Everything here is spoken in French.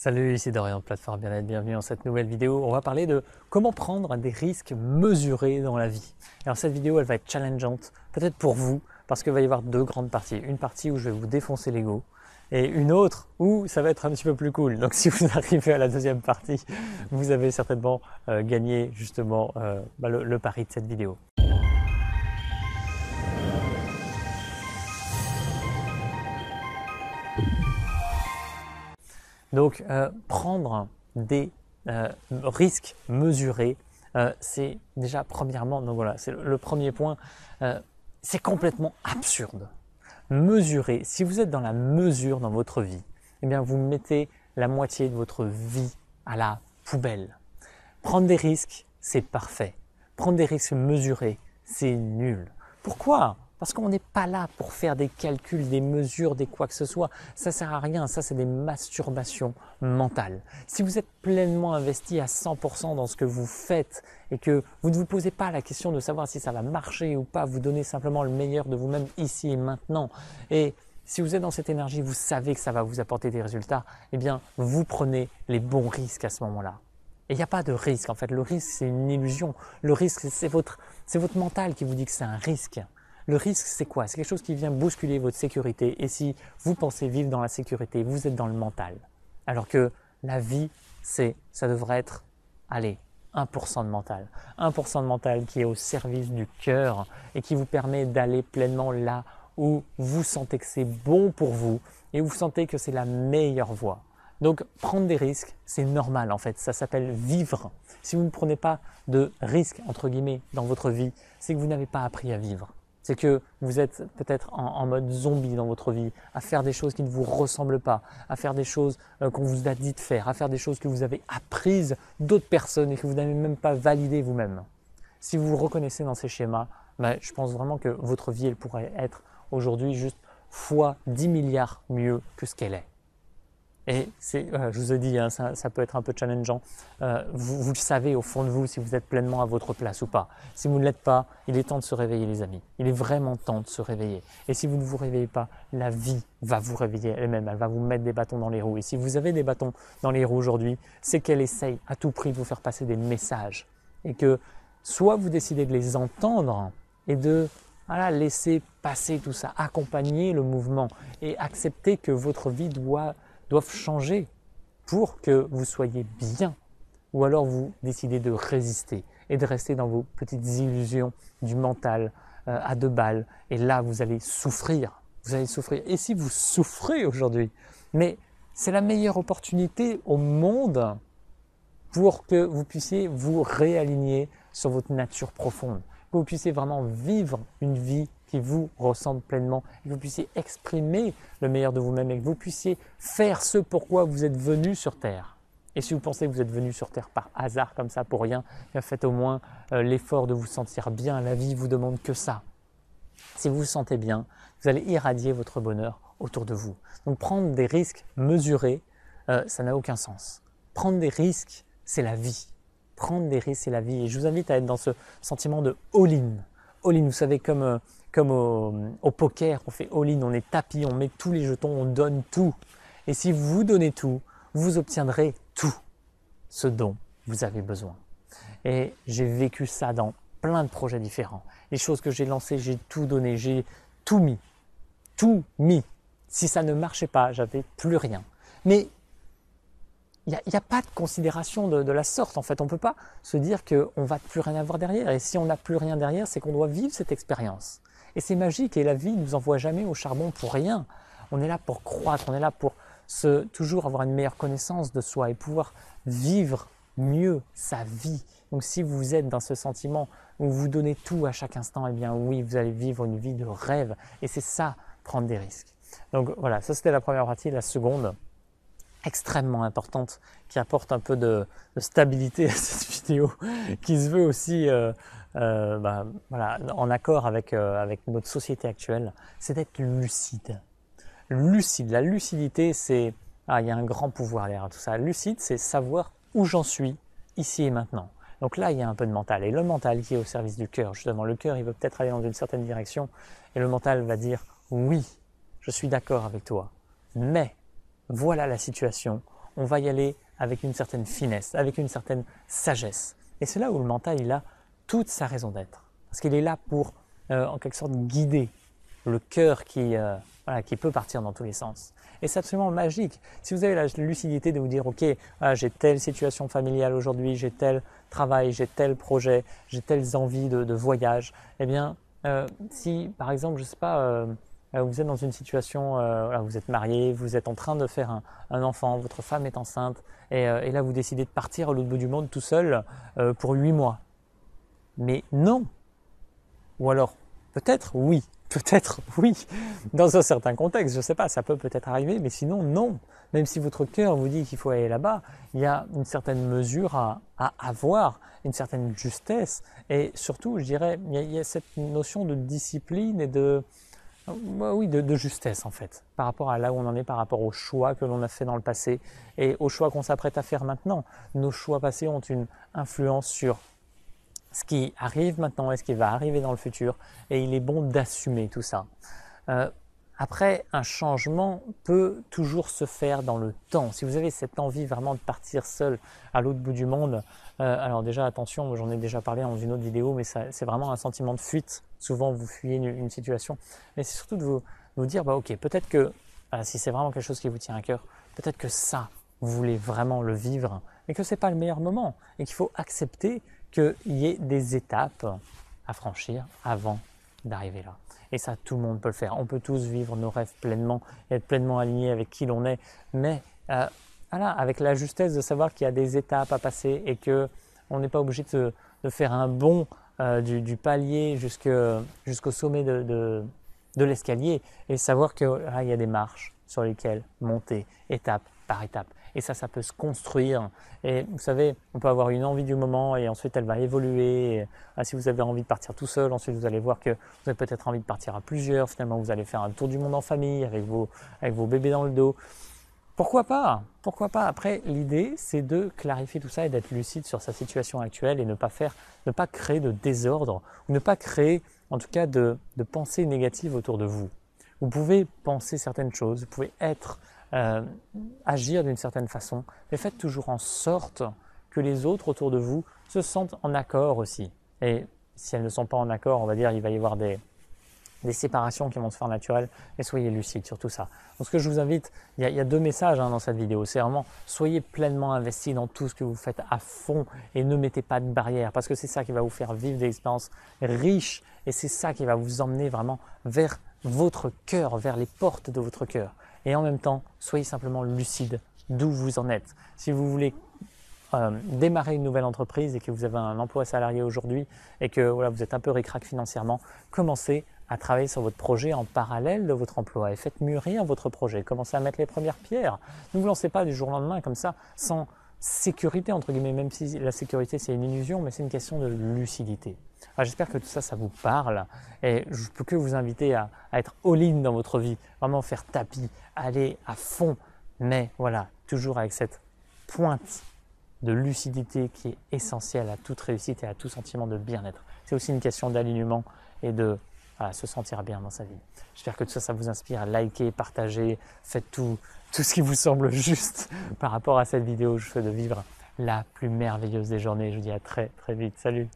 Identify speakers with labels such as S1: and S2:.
S1: Salut, ici Dorian de Plateforme Bien-être, bienvenue dans cette nouvelle vidéo. On va parler de comment prendre des risques mesurés dans la vie. Alors cette vidéo, elle va être challengeante, peut-être pour vous, parce qu'il va y avoir deux grandes parties. Une partie où je vais vous défoncer l'ego et une autre où ça va être un petit peu plus cool. Donc si vous arrivez à la deuxième partie, vous avez certainement gagné justement le pari de cette vidéo. Donc, prendre des risques mesurés, c'est déjà premièrement, donc voilà, c'est le premier point, c'est complètement absurde. Mesurer, si vous êtes dans la mesure dans votre vie, eh bien vous mettez la moitié de votre vie à la poubelle. Prendre des risques, c'est parfait. Prendre des risques mesurés, c'est nul. Pourquoi ? Parce qu'on n'est pas là pour faire des calculs, des mesures, des quoi que ce soit. Ça ne sert à rien, ça c'est des masturbations mentales. Si vous êtes pleinement investi à 100% dans ce que vous faites et que vous ne vous posez pas la question de savoir si ça va marcher ou pas, vous donnez simplement le meilleur de vous-même ici et maintenant. Et si vous êtes dans cette énergie, vous savez que ça va vous apporter des résultats, eh bien vous prenez les bons risques à ce moment-là. Et il n'y a pas de risque en fait, le risque c'est une illusion. Le risque c'est votre mental qui vous dit que c'est un risque. Le risque, c'est quoi? C'est quelque chose qui vient bousculer votre sécurité. Et si vous pensez vivre dans la sécurité, vous êtes dans le mental. Alors que la vie, ça devrait être, allez, 1% de mental. 1% de mental qui est au service du cœur et qui vous permet d'aller pleinement là où vous sentez que c'est bon pour vous et où vous sentez que c'est la meilleure voie. Donc, prendre des risques, c'est normal en fait. Ça s'appelle vivre. Si vous ne prenez pas de risques, entre guillemets, dans votre vie, c'est que vous n'avez pas appris à vivre. C'est que vous êtes peut-être en mode zombie dans votre vie, à faire des choses qui ne vous ressemblent pas, à faire des choses qu'on vous a dit de faire, à faire des choses que vous avez apprises d'autres personnes et que vous n'avez même pas validées vous-même. Si vous vous reconnaissez dans ces schémas, je pense vraiment que votre vie elle pourrait être aujourd'hui juste fois 10 milliards mieux que ce qu'elle est. Et je vous ai dit, hein, ça peut être un peu challengeant. Vous le savez au fond de vous si vous êtes pleinement à votre place ou pas. Si vous ne l'êtes pas, il est temps de se réveiller les amis. Il est vraiment temps de se réveiller. Et si vous ne vous réveillez pas, la vie va vous réveiller elle-même. Elle va vous mettre des bâtons dans les roues. Et si vous avez des bâtons dans les roues aujourd'hui, c'est qu'elle essaye à tout prix de vous faire passer des messages. Et que soit vous décidez de les entendre et de laisser passer tout ça, accompagner le mouvement et accepter que votre vie doivent changer pour que vous soyez bien. Ou alors vous décidez de résister et de rester dans vos petites illusions du mental à deux balles. Et là, vous allez souffrir. Vous allez souffrir. Et si vous souffrez aujourd'hui, mais c'est la meilleure opportunité au monde pour que vous puissiez vous réaligner sur votre nature profonde. Que vous puissiez vraiment vivre une vie qui vous ressemble pleinement, et que vous puissiez exprimer le meilleur de vous-même et que vous puissiez faire ce pourquoi vous êtes venu sur Terre. Et si vous pensez que vous êtes venu sur Terre par hasard comme ça pour rien, faites au moins l'effort de vous sentir bien. La vie vous demande que ça. Si vous vous sentez bien, vous allez irradier votre bonheur autour de vous. Donc prendre des risques mesurés, ça n'a aucun sens. Prendre des risques, c'est la vie. Prendre des risques, c'est la vie. Et je vous invite à être dans ce sentiment de all-in. All-in, vous savez, comme au poker, on fait all-in, on est tapis, on met tous les jetons, on donne tout. Et si vous donnez tout, vous obtiendrez tout ce dont vous avez besoin. Et j'ai vécu ça dans plein de projets différents. Les choses que j'ai lancées, j'ai tout donné, j'ai tout mis. Tout mis. Si ça ne marchait pas, j'avais plus rien. Mais il n'y a pas de considération de la sorte. En fait, on ne peut pas se dire qu'on ne va plus rien avoir derrière. Et si on n'a plus rien derrière, c'est qu'on doit vivre cette expérience. Et c'est magique. Et la vie ne nous envoie jamais au charbon pour rien. On est là pour croître. On est là pour toujours avoir une meilleure connaissance de soi et pouvoir vivre mieux sa vie. Donc, si vous êtes dans ce sentiment où vous donnez tout à chaque instant, eh bien oui, vous allez vivre une vie de rêve. Et c'est ça, prendre des risques. Donc voilà, ça c'était la première partie. La seconde, extrêmement importante, qui apporte un peu de stabilité à cette vidéo, qui se veut aussi en accord avec notre société actuelle, c'est d'être lucide. Lucide, la lucidité, c'est il y a un grand pouvoir derrière tout ça. Lucide, c'est savoir où j'en suis, ici et maintenant. Donc là, il y a un peu de mental. Et le mental qui est au service du cœur, justement, le cœur, il veut peut-être aller dans une certaine direction, et le mental va dire « oui, je suis d'accord avec toi, mais… voilà la situation, on va y aller avec une certaine finesse, avec une certaine sagesse. Et c'est là où le mental, il a toute sa raison d'être. Parce qu'il est là pour, en quelque sorte, guider le cœur qui peut partir dans tous les sens. Et c'est absolument magique. Si vous avez la lucidité de vous dire, ok, j'ai telle situation familiale aujourd'hui, j'ai tel travail, j'ai tel projet, j'ai telles envies de voyage, eh bien, si par exemple, je ne sais pas, vous êtes dans une situation, vous êtes marié, vous êtes en train de faire un enfant, votre femme est enceinte, et là vous décidez de partir à l'autre bout du monde tout seul pour 8 mois. Mais non. Ou alors, peut-être oui, dans un certain contexte, je ne sais pas, ça peut peut-être arriver, mais sinon non. Même si votre cœur vous dit qu'il faut aller là-bas, il y a une certaine mesure à avoir, une certaine justesse, et surtout, je dirais, il y a cette notion de discipline et de justesse en fait, par rapport à là où on en est, par rapport aux choix que l'on a fait dans le passé et aux choix qu'on s'apprête à faire maintenant. Nos choix passés ont une influence sur ce qui arrive maintenant et ce qui va arriver dans le futur, et il est bon d'assumer tout ça. Après, un changement peut toujours se faire dans le temps. Si vous avez cette envie vraiment de partir seul à l'autre bout du monde, alors déjà attention, j'en ai déjà parlé dans une autre vidéo, mais c'est vraiment un sentiment de fuite. Souvent vous fuyez une situation, mais c'est surtout de vous dire, ok, peut-être que si c'est vraiment quelque chose qui vous tient à cœur, peut-être que ça, vous voulez vraiment le vivre, mais que ce n'est pas le meilleur moment, et qu'il faut accepter qu'il y ait des étapes à franchir avant d'arriver là. Et ça, tout le monde peut le faire. On peut tous vivre nos rêves pleinement et être pleinement alignés avec qui l'on est, mais avec la justesse de savoir qu'il y a des étapes à passer et qu'on n'est pas obligé de faire un bond du palier jusqu'au sommet de l'escalier, et savoir qu'il y a des marches sur lesquelles monter étape par étape. Et ça peut se construire. Et vous savez, on peut avoir une envie du moment et ensuite elle va évoluer. Et, si vous avez envie de partir tout seul, ensuite vous allez voir que vous avez peut-être envie de partir à plusieurs. Finalement, vous allez faire un tour du monde en famille avec vos bébés dans le dos. Pourquoi pas? Pourquoi pas? Après, l'idée, c'est de clarifier tout ça et d'être lucide sur sa situation actuelle et ne pas créer de désordre ou ne pas créer, en tout cas, de pensées négatives autour de vous. Vous pouvez penser certaines choses, vous pouvez agir d'une certaine façon, mais faites toujours en sorte que les autres autour de vous se sentent en accord aussi. Et si elles ne sont pas en accord, on va dire il va y avoir des séparations qui vont se faire naturelles, et soyez lucides sur tout ça. Donc ce que je vous invite, il y a 2 messages dans cette vidéo, c'est vraiment soyez pleinement investis dans tout ce que vous faites à fond et ne mettez pas de barrières, parce que c'est ça qui va vous faire vivre des expériences riches, et c'est ça qui va vous emmener vraiment vers votre cœur, vers les portes de votre cœur. Et en même temps, soyez simplement lucide d'où vous en êtes. Si vous voulez démarrer une nouvelle entreprise et que vous avez un emploi salarié aujourd'hui et que vous êtes un peu ric-rac financièrement, commencez à travailler sur votre projet en parallèle de votre emploi et faites mûrir votre projet. Commencez à mettre les premières pierres. Ne vous lancez pas du jour au lendemain comme ça, sans sécurité, entre guillemets, même si la sécurité c'est une illusion, mais c'est une question de lucidité. J'espère que tout ça, ça vous parle, et je ne peux que vous inviter à être all-in dans votre vie, vraiment faire tapis, aller à fond, mais voilà, toujours avec cette pointe de lucidité qui est essentielle à toute réussite et à tout sentiment de bien-être. C'est aussi une question d'alignement et de se sentir bien dans sa vie. J'espère que tout ça, ça vous inspire. Likez, partagez, faites tout ce qui vous semble juste par rapport à cette vidéo. Je vous souhaite de vivre la plus merveilleuse des journées. Je vous dis à très très vite. Salut!